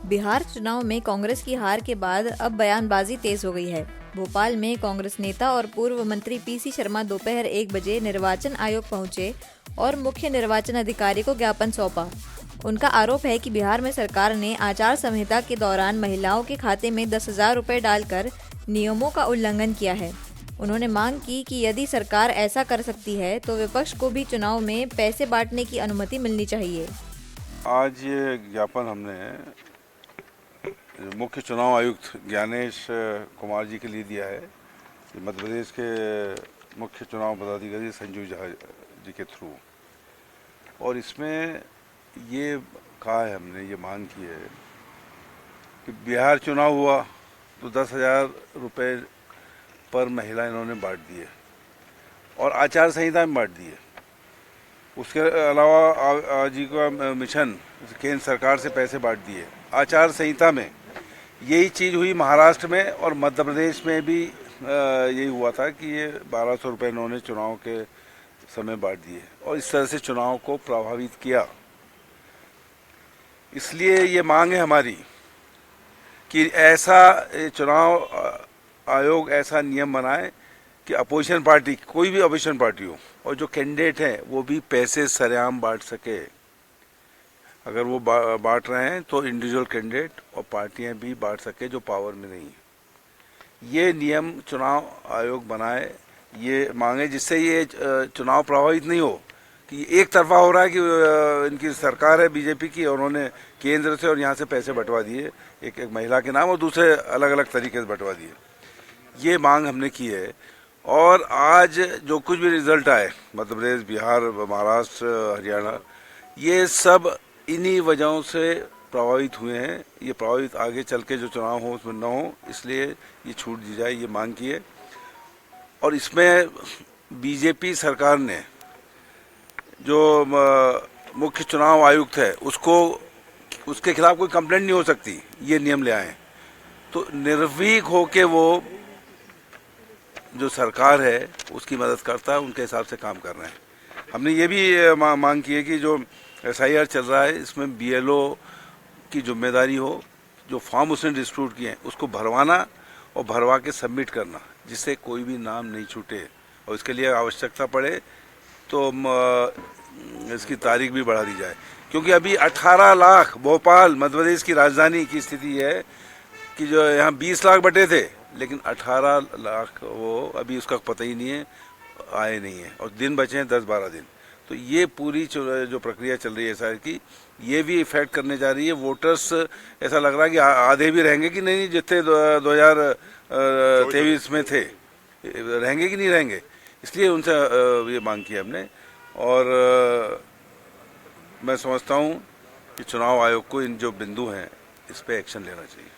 बिहार चुनाव में कांग्रेस की हार के बाद अब बयानबाजी तेज हो गई है। भोपाल में कांग्रेस नेता और पूर्व मंत्री पीसी शर्मा दोपहर 1 बजे निर्वाचन आयोग पहुंचे और मुख्य निर्वाचन अधिकारी को ज्ञापन सौंपा। उनका आरोप है कि बिहार में सरकार ने आचार संहिता के दौरान महिलाओं के खाते में 10,000 रुपए डालकर नियमों का उल्लंघन किया है। उन्होंने मांग की कि यदि सरकार ऐसा कर सकती है तो विपक्ष को भी चुनाव में पैसे बांटने की अनुमति मिलनी चाहिए। आज ये ज्ञापन हमने मुख्य चुनाव आयुक्त ज्ञानेश कुमार जी के लिए दिया है, मध्य प्रदेश के मुख्य चुनाव पदाधिकारी संजू झा जी के थ्रू। और इसमें ये कहा है, हमने ये मांग की है कि बिहार चुनाव हुआ तो 10,000 रुपये पर महिला इन्होंने बांट दिए और आचार संहिता में बांट दिए। उसके अलावा आजीविका मिशन केंद्र सरकार से पैसे बांट दिए आचार संहिता में। यही चीज़ हुई महाराष्ट्र में और मध्य प्रदेश में भी यही हुआ था कि ये 1,200 रुपये इन्होंने चुनाव के समय बांट दिए और इस तरह से चुनाव को प्रभावित किया। इसलिए ये मांग है हमारी कि ऐसा चुनाव आयोग ऐसा नियम बनाए कि अपोजिशन पार्टी, कोई भी अपोजिशन पार्टी हो, और जो कैंडिडेट हैं वो भी पैसे सरेआम बांट सके। अगर वो बांट रहे हैं तो इंडिविजुअल कैंडिडेट और पार्टियां भी बांट सके जो पावर में नहीं है। ये नियम चुनाव आयोग बनाए, ये मांगे, जिससे ये चुनाव प्रभावित नहीं हो कि एक तरफा हो रहा है कि इनकी सरकार है बीजेपी की और उन्होंने केंद्र से और यहाँ से पैसे बंटवा दिए एक एक महिला के नाम और दूसरे अलग अलग तरीके से बंटवा दिए। ये मांग हमने की है। और आज जो कुछ भी रिजल्ट आए, मध्य प्रदेश, बिहार, महाराष्ट्र, हरियाणा, ये सब इन्हीं वजहों से प्रभावित हुए हैं। ये प्रभावित आगे चल के जो चुनाव हो उसमें न हो, इसलिए ये छूट दी जाए, ये मांग की है। और इसमें बीजेपी सरकार ने जो मुख्य चुनाव आयुक्त है उसके खिलाफ कोई कंप्लेंट नहीं हो सकती, ये नियम ले आए। तो निर्भीक होके वो जो सरकार है उसकी मदद करता है, उनके हिसाब से काम कर रहे हैं। हमने ये भी मांग की है कि जो SIR चल रहा है इसमें BLO की जिम्मेदारी हो, जो फॉर्म उसने डिस्ट्रीब्यूट किए हैं उसको भरवाना और भरवा के सबमिट करना, जिससे कोई भी नाम नहीं छूटे। और इसके लिए आवश्यकता पड़े तो इसकी तारीख भी बढ़ा दी जाए, क्योंकि अभी 18 लाख भोपाल, मध्य प्रदेश की राजधानी की स्थिति है कि जो यहाँ 20 लाख बटे थे, लेकिन 18 लाख वो अभी उसका पता ही नहीं है, आए नहीं है, और दिन बचे हैं 10-12 दिन। तो ये पूरी जो प्रक्रिया चल रही है SIR की, ये भी इफेक्ट करने जा रही है। वोटर्स ऐसा लग रहा है कि आधे भी रहेंगे कि नहीं, जितने 2023 में थे, रहेंगे कि नहीं रहेंगे। इसलिए उनसे ये मांग की हमने। और मैं समझता हूँ कि चुनाव आयोग को इन जो बिंदु हैं इस पे एक्शन लेना चाहिए।